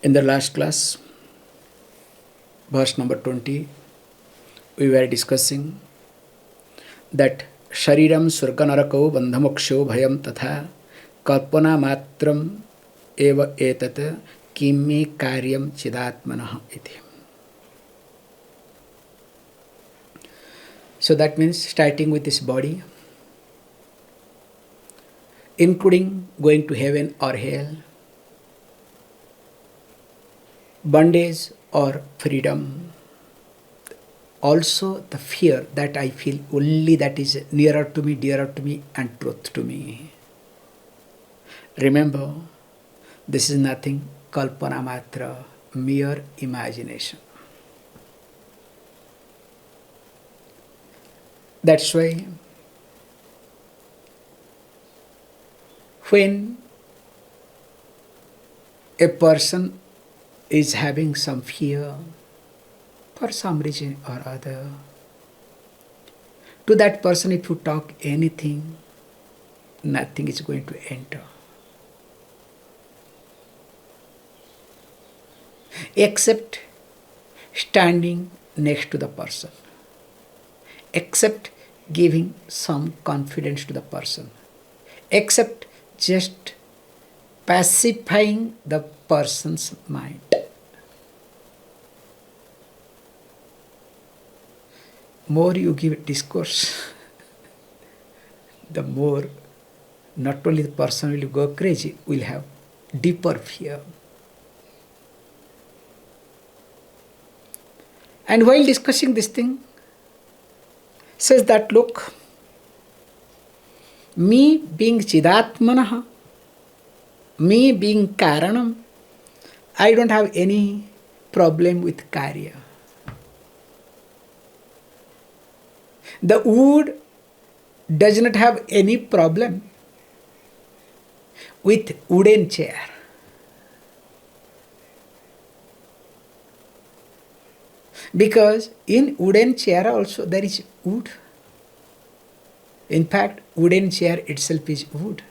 In the last class, verse number 20, we were discussing that Shariram Surganarako Bandhamoksho Bhayam Tatha Kalpana Matram Eva Etat Kimi Karyam Chidatmanah iti. So that means starting with this body, including going to heaven or hell, bondage or freedom, also the fear that I feel only that is nearer to me, dearer to me, and truth to me. Remember, this is nothing kalpana matra, mere imagination. That's why when a person is having some fear for some reason or other, to that person if you talk anything, nothing is going to enter. Except standing next to the person, except giving some confidence to the person, except just pacifying the person's mind. More you give discourse, the more not only the person will go crazy, will have deeper fear. And while discussing this thing, says that look, me being Chidatmanah, me being Karanam, I don't have any problem with Karya. The wood does not have any problem with wooden chair. Because in wooden chair also there is wood. In fact, wooden chair itself is wood.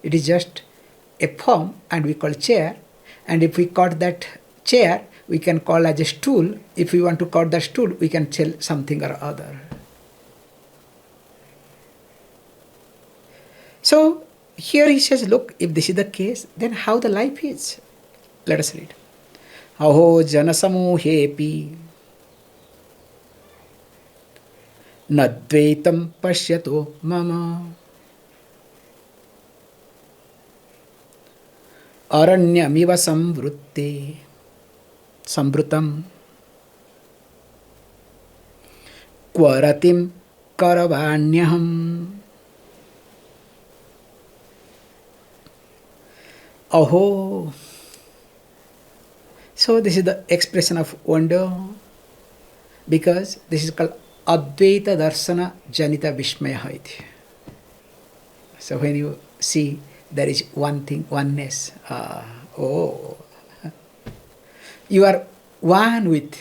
It is just a form and we call chair. And if we cut that chair, we can call as a stool. If we want to cut the stool, we can tell something or other. So here he says, look, if this is the case, then how the life is? Let us read. Aho janasamuhepi nadvaitam pashyato mama aranyamiva samvrutam kvaratim karavanyaham. Aho. So this is the expression of wonder, because this is called Advaita Darsana Janita Vishmaya iti. So when you see there is one thing, oneness, you are one with,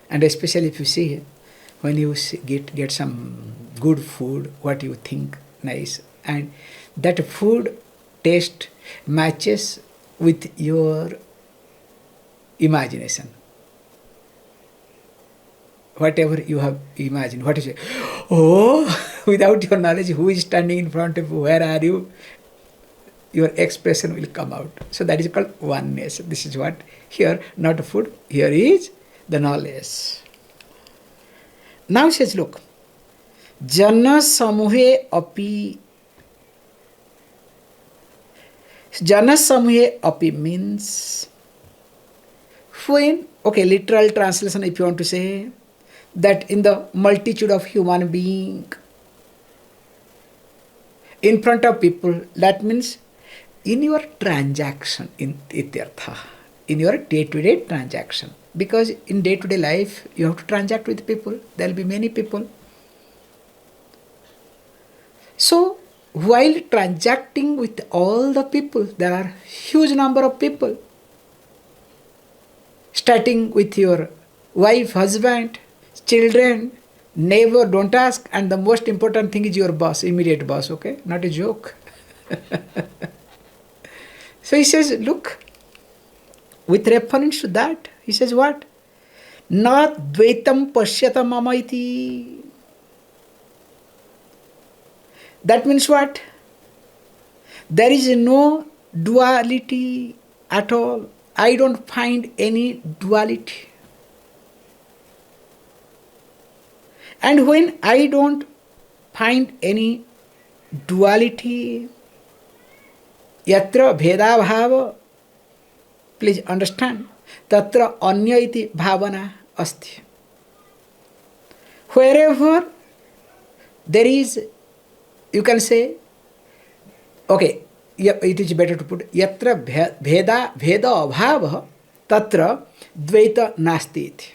and especially if you see, when you get some good food, what you think nice, and that food taste matches with your imagination. Whatever you have imagined, what is it? Oh, without your knowledge, who is standing in front of you, where are you? Your expression will come out. So that is called oneness. This is what here, not food, here is the knowledge. Now it says, look, Jana Samuhe api. Jana Samuhe api means when, okay, literal translation if you want to say, that in the multitude of human being, in front of people, that means in your transaction, in ityartha, in your day-to-day transaction. Because in day-to-day life, you have to transact with people. There will be many people. So, while transacting with all the people, there are huge number of people. Starting with your wife, husband, children, neighbor, don't ask. And the most important thing is your boss, immediate boss, okay? Not a joke. So he says, look, with reference to that, he says what? Na dvaitam pashyata mama iti. That means what? There is no duality at all. I don't find any duality. And when I don't find any duality, yatra bheda bhava, please understand, tatra anya iti bhavana asti. Wherever there is, you can say, okay, it is better to put, yatra bheda abhava, tatra dvaita nasti iti.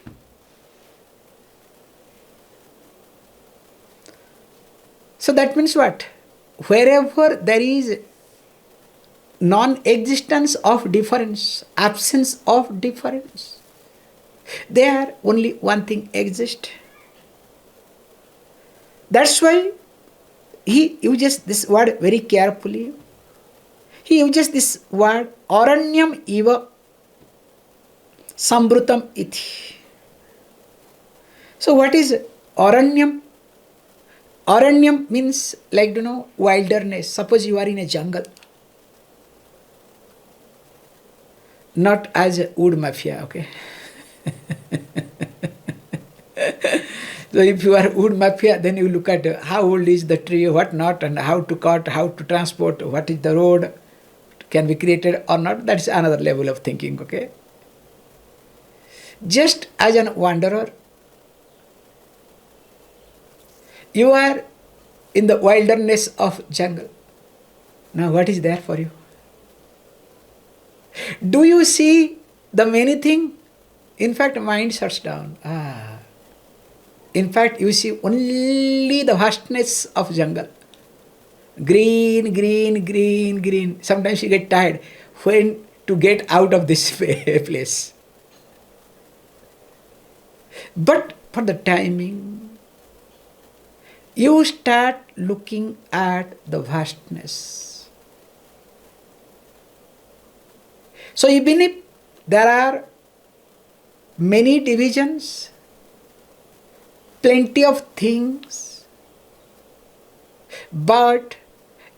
So that means what? Wherever there is non-existence of difference, absence of difference, there only one thing exists. That's why he uses this word very carefully. He uses this word aranyam iva sambrutam iti. So what is aranyam? Aranyam means like, wilderness. Suppose you are in a jungle. Not as a wood mafia, okay? So if you are wood mafia, then you look at how old is the tree, what not, and how to cut, how to transport, what is the road, can be created or not. That's another level of thinking, okay? Just as a wanderer, you are in the wilderness of jungle. Now what is there for you? Do you see the many things? In fact, mind shuts down. In fact, you see only the vastness of jungle. Green, green, green, green. Sometimes you get tired when to get out of this place. But for the timing, you start looking at the vastness. So even if there are many divisions, plenty of things, but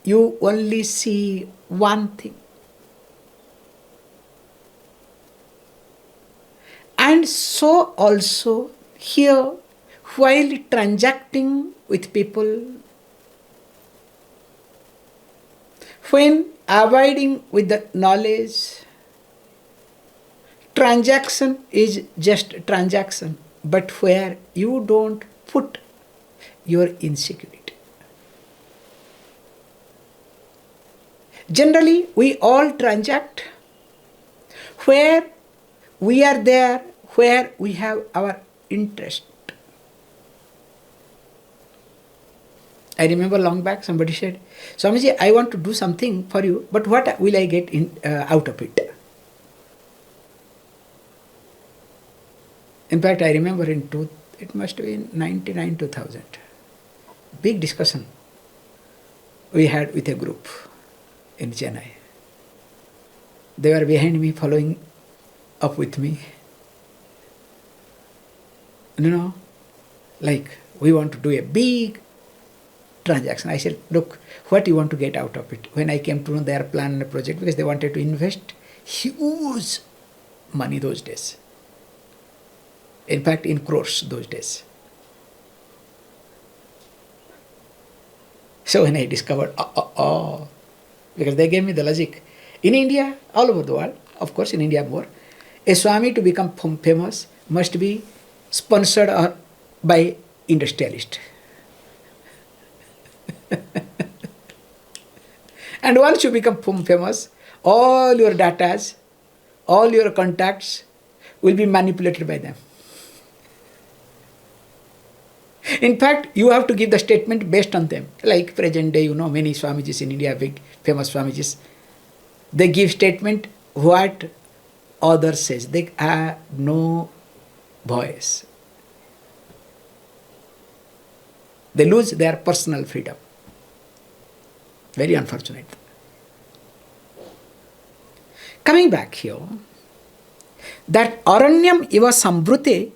you only see one thing. And so also here, while transacting with people, when abiding with the knowledge, transaction is just transaction, but where you don't put your insecurity. Generally, we all transact where we are there, where we have our interest. I remember long back somebody said, Swamiji, I want to do something for you, but what will I get out of it? In fact, I remember it must be in 99, 2000. Big discussion we had with a group in Chennai. They were behind me, following up with me. Like we want to do a big transaction. I said, look, what do you want to get out of it? When I came to know their plan and project, because they wanted to invest huge money those days. In fact, in crores those days. So when I discovered, because they gave me the logic. In India, all over the world, of course in India more, a Swami to become famous must be sponsored by industrialist. And once you become famous, all your datas, all your contacts will be manipulated by them. In fact, you have to give the statement based on them. Like present day, many Swamijis in India, big famous Swamijis, they give statement what others says. They have no voice. They lose their personal freedom. Very unfortunate. Coming back here, that aranyam iva sambrute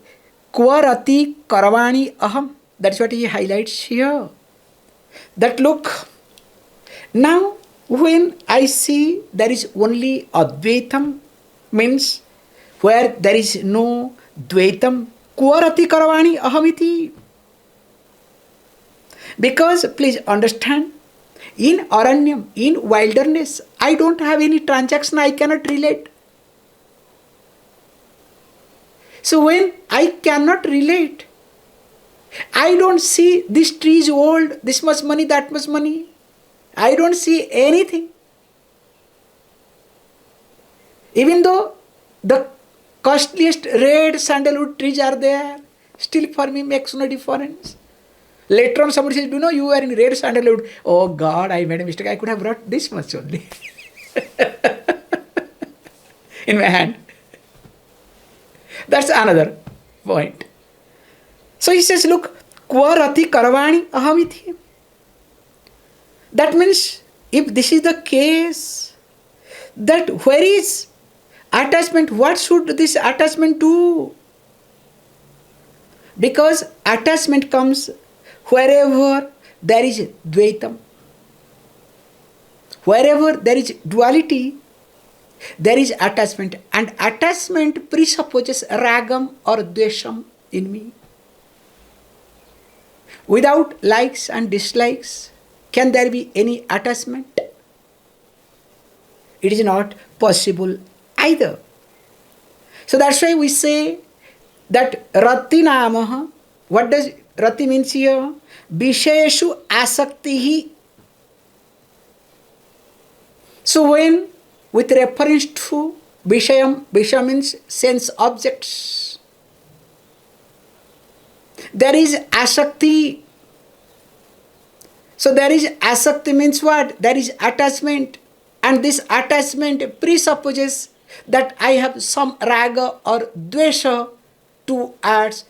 kvarati karavani aham. That's what he highlights here. That look, now when I see there is only Advaitam, means where there is no Dvaitam, kvarati karavani ahamiti. Because please understand, in aranyam, in wilderness, I don't have any transaction, I cannot relate. So when I cannot relate, I don't see this tree is old, this much money, that much money. I don't see anything. Even though the costliest red sandalwood trees are there, still for me makes no difference. Later on somebody says, do you know you are in red sandalwood? Oh God, I made a mistake. I could have brought this much only. In my hand. That's another point. So he says, look, kvarati karavani ahamiti. That means, if this is the case, that where is attachment? What should this attachment do? Because attachment comes wherever there is dvaitam. Wherever there is duality, there is attachment. And attachment presupposes ragam or dvesham in me. Without likes and dislikes, can there be any attachment? It is not possible either. So that's why we say that rati namaha. What does rati means here? Vishayeshu asaktihi. So when with reference to vishayam, vishayam means sense objects. There is asakti. So there is asakti means what? There is attachment. And this attachment presupposes that I have some raga or dvesha towards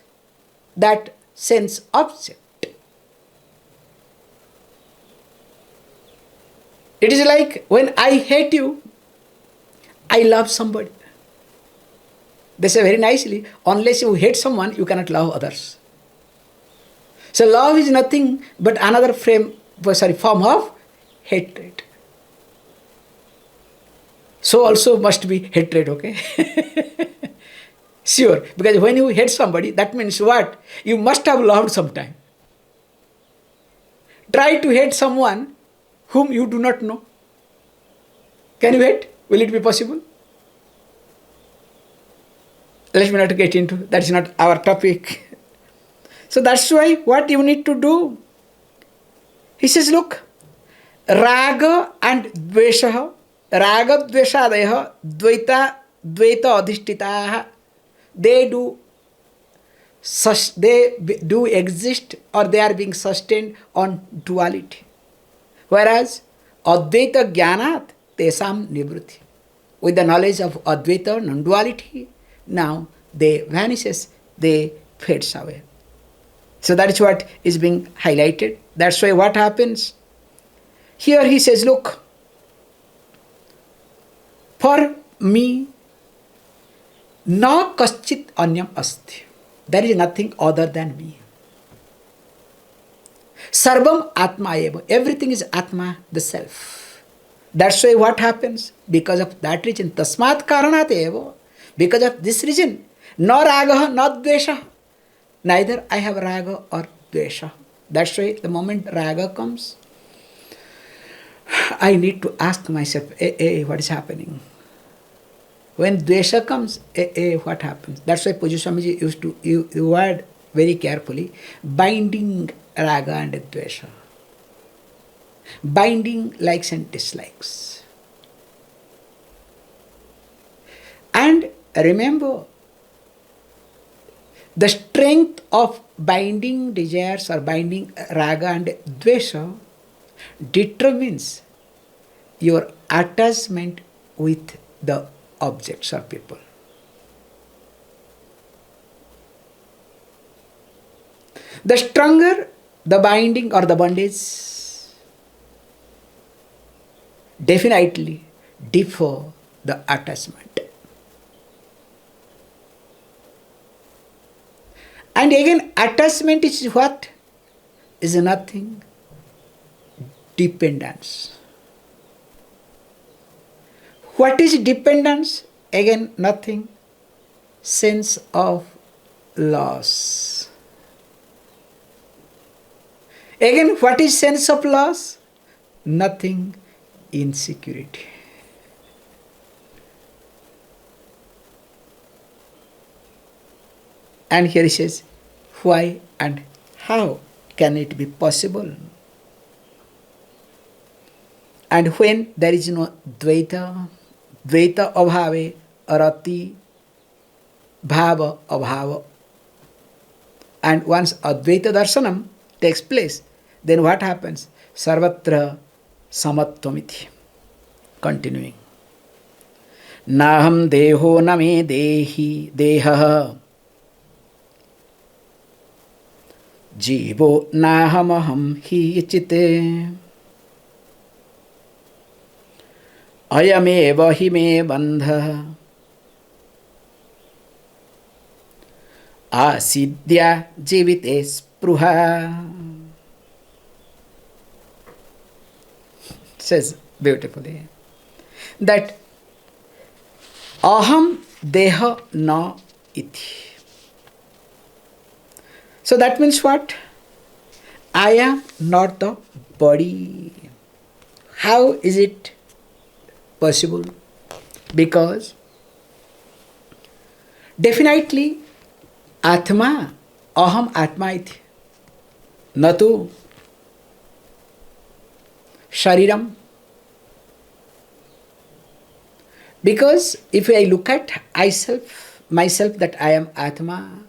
that sense object. It is like when I hate you, I love somebody. They say very nicely, unless you hate someone, you cannot love others. So love is nothing but another form of hatred. So also must be hatred, okay? Sure, because when you hate somebody, that means what? You must have loved sometime. Try to hate someone whom you do not know. Can you hate? Will it be possible? Let me not get into, that is not our topic. So that's why what you need to do. He says, look, raga and dvesha, raga dveshadayaha dvaita adhishtitaha, they do exist or they are being sustained on duality. Whereas advaita jnanat tesam nivruti. With the knowledge of advaita, non-duality, now they vanishes, they fades away. So that is what is being highlighted. That's why what happens? Here he says, look, for me, na kaschit anyam asti. There is nothing other than me. Sarvam atma eva. Everything is atma, the self. That's why what happens? Because of that reason, tasmat karanat eva. Because of this reason, no raga, no dvesha. Neither I have raga or dvesha. That's why the moment raga comes, I need to ask myself, what is happening? When dvesha comes, what happens? That's why Pujya Swamiji used to use the word very carefully, binding raga and dvesha. Binding likes and dislikes. And remember, the strength of binding desires or binding raga and dvesha determines your attachment with the objects or people. The stronger the binding or the bondage, definitely deeper the attachment. And again, attachment is what? Is nothing. Dependence. What is dependence? Again, nothing. Sense of loss. Again, what is sense of loss? Nothing. Insecurity. And here he says, why and how can it be possible? And when there is no dvaita, dvaita abhave, arati, bhava abhava, and once advaita darshanam takes place, then what happens? Sarvatra samattvamiti. Continuing. Naham deho name dehi deha जीवो नाहमहं हि चिते अयमेव हि मे बन्धः आसीद्या जीविते स्पृहा. Says beautifully that aham deha na iti. So that means what? I am not the body. How is it possible? Because definitely Atma, aham Atma iti, natu shariram. Because if I look at myself that I am Atma,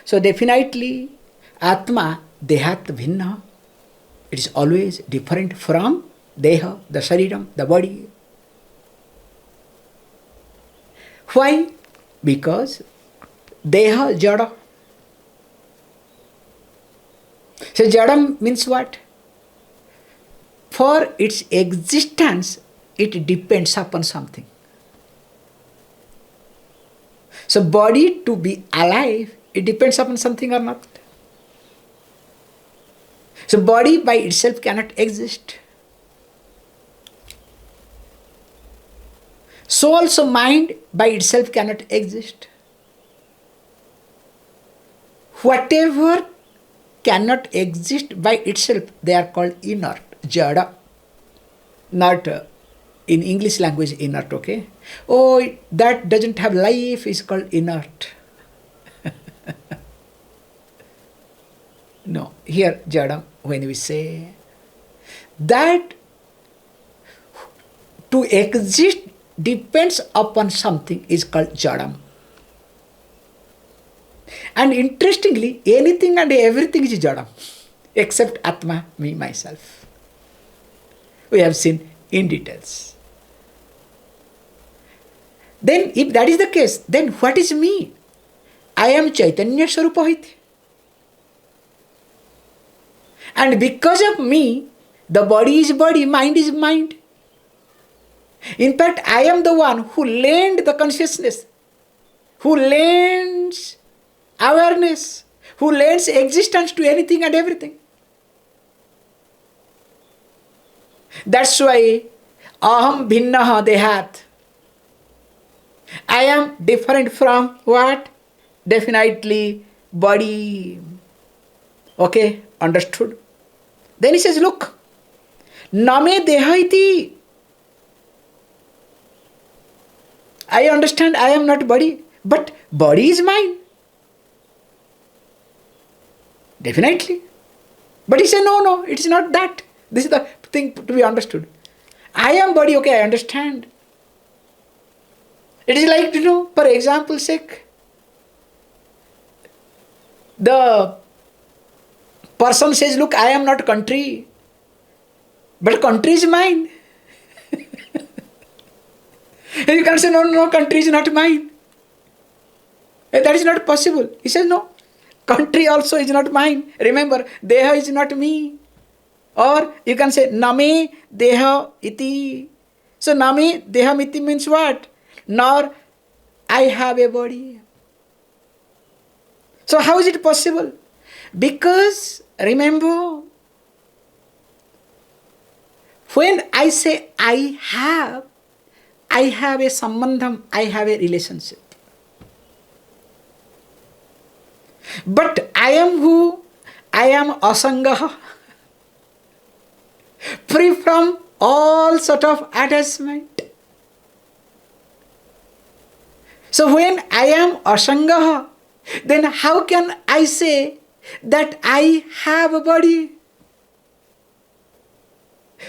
so definitely Atma dehat bhinna. It is always different from deha, the shariram, the body. Why? Because deha jada. So jadam means what? For its existence, it depends upon something. So body to be alive, it depends upon something or not. So body by itself cannot exist. So also mind by itself cannot exist. Whatever cannot exist by itself, they are called inert, jada. Not in English language inert, okay? Oh, that doesn't have life is called inert. No, here jadam, when we say that to exist depends upon something is called jadam. And interestingly, anything and everything is jadam except Atma, me, myself. We have seen in details. Then if that is the case, then what is me? I am Chaitanya Swarupahiti. And because of me, the body is body, mind is mind. In fact, I am the one who lent the consciousness, who lends awareness, who lends existence to anything and everything. That's why aham bhinnaha dehat. I am different from what? Definitely body. Okay, understood? Then he says, look, name deha iti. I understand I am not body, but body is mine. Definitely. But he said, no, it is not that. This is the thing to be understood. I am body, okay, I understand. It is like, for example's sake, the person says, look, I am not country, but country is mine. And you can't say, no, country is not mine. That is not possible. He says, no, country also is not mine. Remember, deha is not me. Or you can say, name deha iti. So name deha iti means what? Nor I have a body. So how is it possible? Because remember, when I say I have a sambandham, I have a relationship. But I am who? I am asangaha, free from all sort of attachment. So when I am asangaha, then how can I say that I have a body?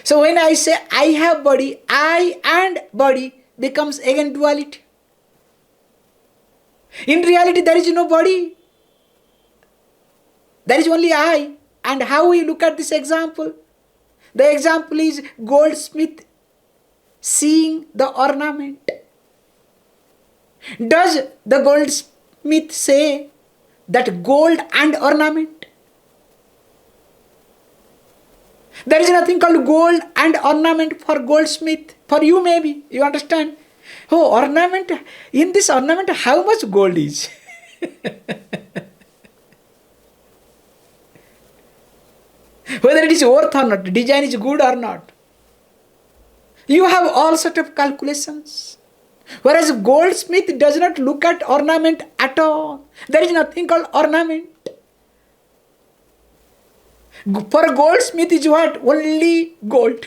So when I say I have body, I and body becomes again duality. In reality, there is no body. There is only I. And how we look at this example? The example is goldsmith seeing the ornament. Does the goldsmith say that gold and ornament? There is nothing called gold and ornament for goldsmith. For you maybe, you understand. Oh, ornament, in this ornament how much gold is? Whether it is worth or not, design is good or not. You have all sort of calculations. Whereas goldsmith does not look at ornament at all. There is nothing called ornament. For goldsmith is what? Only gold.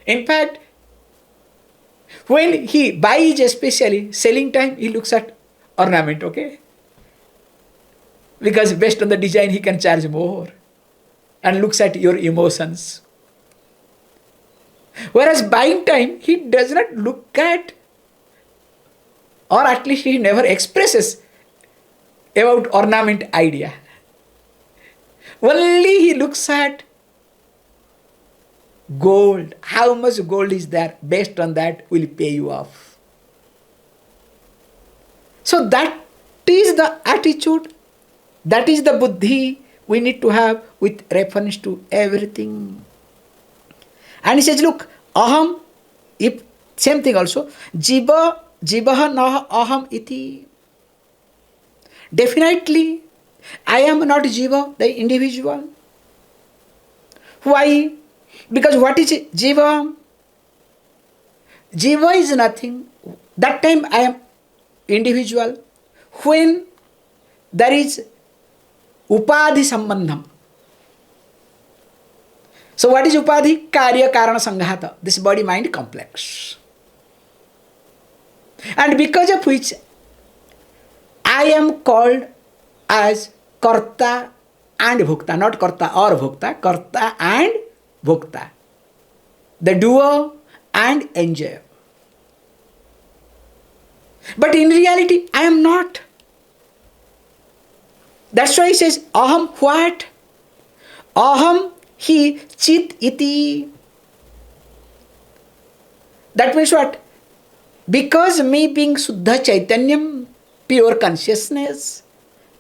In fact, when he buys, especially selling time, he looks at ornament, okay? Because based on the design, he can charge more. And looks at your emotions. Whereas buying time, he does not look at, or at least he never expresses about ornament idea. Only he looks at gold. How much gold is there? Based on that, will pay you off. So that is the attitude, that is the buddhi we need to have with reference to everything. And he says, look, aham, if same thing also, jivaha naha aham iti. Definitely, I am not jiva, the individual. Why? Because what is jiva? Jiva is nothing. That time I am individual. When there is upadhi sambandham. So what is upadhi? Karya karana sanghata. This body mind complex. And because of which I am called as karta and bhukta. Not karta or bhukta. Karta and bhukta. The doer and enjoyer. But in reality, I am not. That's why he says, aham what? Aham hi chit iti. That means what? Because me being Suddha Chaitanyam, pure consciousness,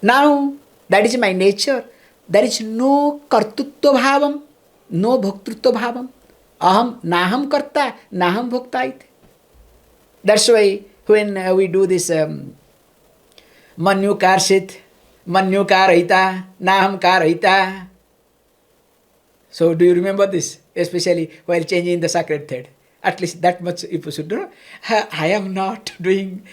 now that is my nature. There is no kartutva bhavam, no bhoktritva bhavam. Aham naham karta, naham bhokta iti. That's why when we do this Manyu Karshit, Manyu ka rahita, naham ka rahita. So do you remember this? Especially while changing the sacred thread. At least that much if you should know. I am not doing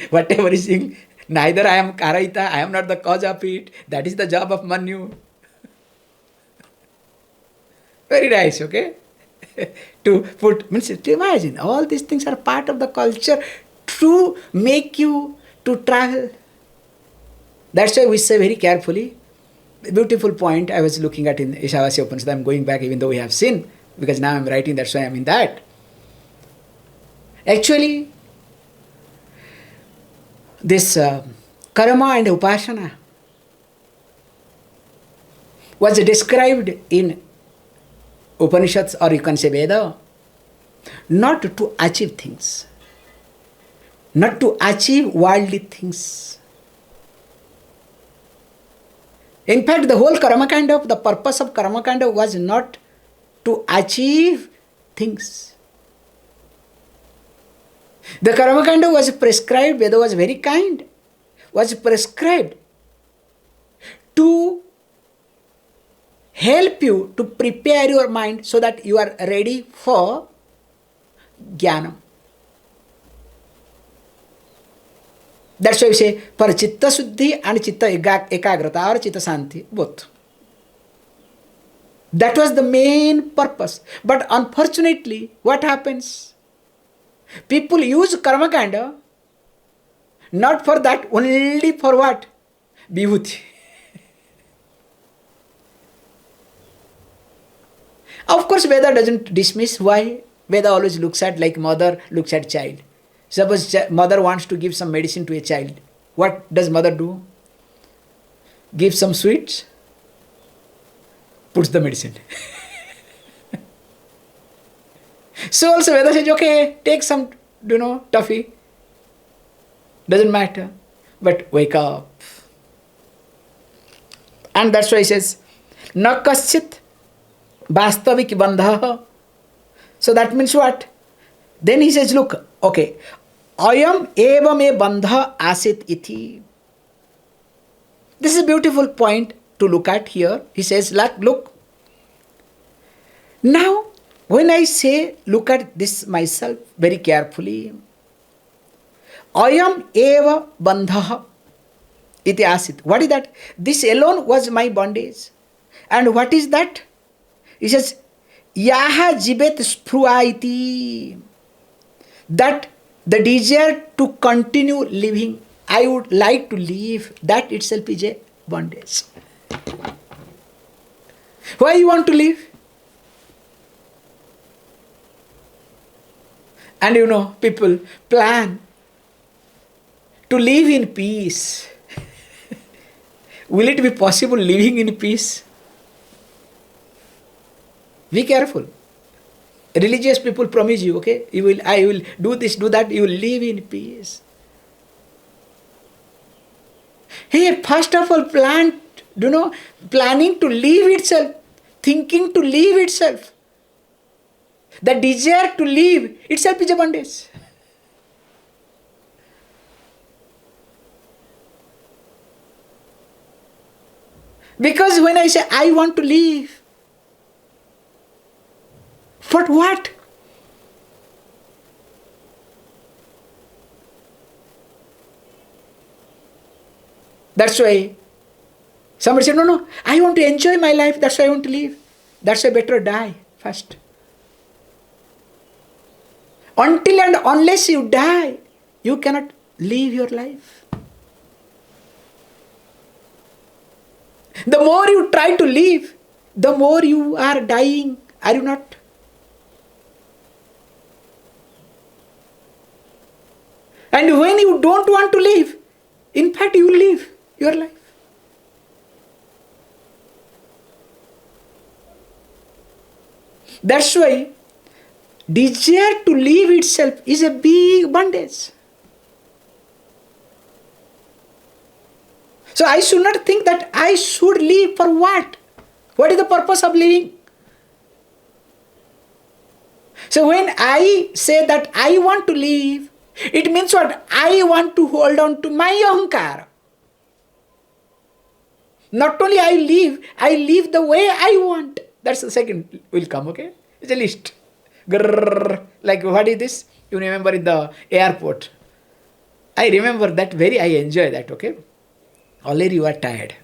whatever is in. Neither I am Karaita, I am not the cause of it. That is the job of Manyu. Very nice, okay? To put, means to imagine, all these things are part of the culture to make you to travel. That's why we say very carefully, beautiful point I was looking at in Ishavasya Upanishad. I am going back even though we have seen, because now I am writing, that's why I am in that. Actually, this karma and upasana was described in Upanishads, or you can say Veda, not to achieve things, not to achieve worldly things. In fact, the whole karmakanda, the purpose of karmakanda was not to achieve things. The karmakanda was prescribed, Veda was very kind, was prescribed to help you to prepare your mind so that you are ready for jnanam. That's why we say for chitta suddhi and chitta ekagrata or chitta santi, both. That was the main purpose. But unfortunately, what happens? People use karma kanda not for that, only for what? Vibhuti. Of course, Veda doesn't dismiss. Why? Veda always looks at, like mother looks at child. Suppose mother wants to give some medicine to a child. What does mother do? Give some sweets, puts the medicine. So also Veda says, okay, take some, toffee. Doesn't matter. But wake up. And that's why he says, na kaschit vastavik bandha. So that means what? Then he says, look, okay, ayam eva me bandha asit iti. This is a beautiful point to look at here. He says, look, now when I say, look at this myself very carefully, ayam eva bandha iti asit. What is that? This alone was my bondage. And what is that? He says, yaha jibet spruha iti. That the desire to continue living, I would like to live, that itself is a bondage. Why you want to live? And people plan to live in peace. Will it be possible living in peace? Be careful. Religious people promise you, okay, I will do this, do that, you will live in peace. Hey, first of all, planning to live itself, thinking to live itself. The desire to live itself is a bondage. Because when I say I want to live, for what? That's why somebody said, no, I want to enjoy my life, that's why I want to live. That's why better die first. Until and unless you die, you cannot live your life. The more you try to live, the more you are dying. Are you not? And when you don't want to live, in fact you live your life. That's why desire to live itself is a big bondage. So I should not think that I should live for what? What is the purpose of living? So when I say that I want to live, it means what? I want to hold on to my ahankara. Not only I live the way I want. That's the second will come, okay? It's a list. Grrr, like what is this? You remember in the airport. I remember that I enjoy that, okay? Already you are tired.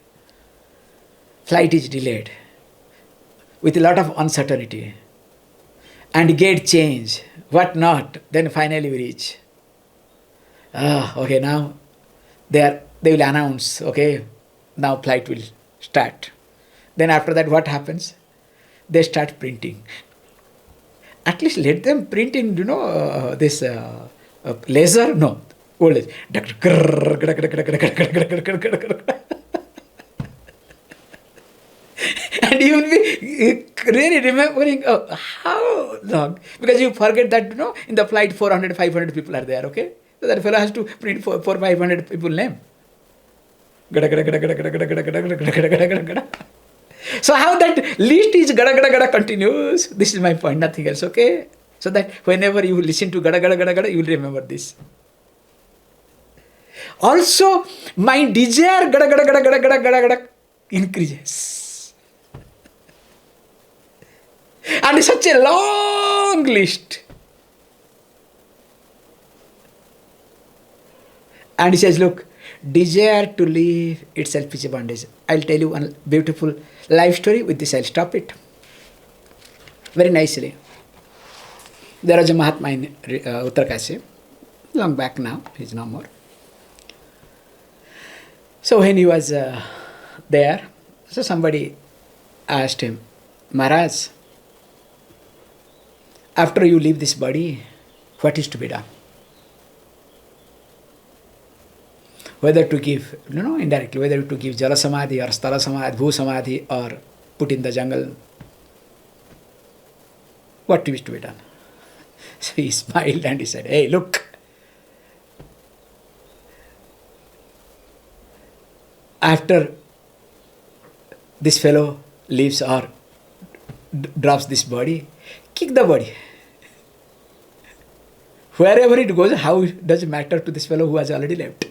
Flight is delayed. With a lot of uncertainty. And gate change. What not? Then finally we reach. Okay, now they will announce, okay, now flight will start. Then after that what happens? They start printing. At least let them print in, this laser. No, old age. And you will be really remembering, how long? Because you forget that, in the flight 400, 500 people are there, okay? So that fellow has to print 400, 500 people name. So how that list is gada gada gada continues, this is my point, nothing else, okay? So that whenever you listen to gada gada gada gada, you will remember this. Also, my desire gada gada gada gada gada gada gada increases. And such a long list. And he says, look, desire to live itself is a bondage. I'll tell you one beautiful life story. With this I'll stop it. Very nicely. There was a Mahatma in Uttarkashi, long back now, he's no more. So when he was there, so somebody asked him, Maharaj, after you leave this body, what is to be done? Whether to give, indirectly, whether to give Jala Samadhi or Sthala Samadhi, Bhu Samadhi, or put in the jungle, what is to be done? So he smiled and he said, hey, look, after this fellow leaves or drops this body, kick the body. Wherever it goes, how does it matter to this fellow who has already left?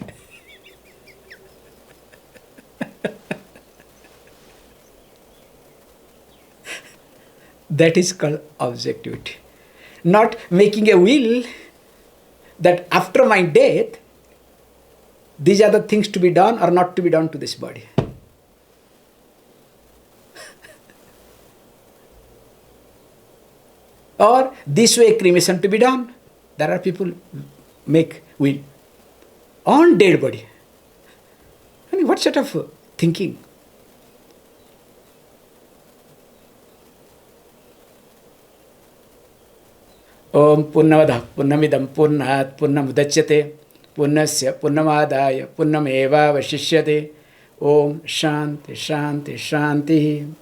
That is called objectivity. Not making a will that after my death, these are the things to be done or not to be done to this body. Or this way cremation to be done. There are people make will on dead body. I mean, what sort of thinking? Om Purnavadah Purnamidam Purnat Purnamudachyate Purnasya Purnamadaya Purnameva Vashishyate. Om Shanti Shanti Shanti.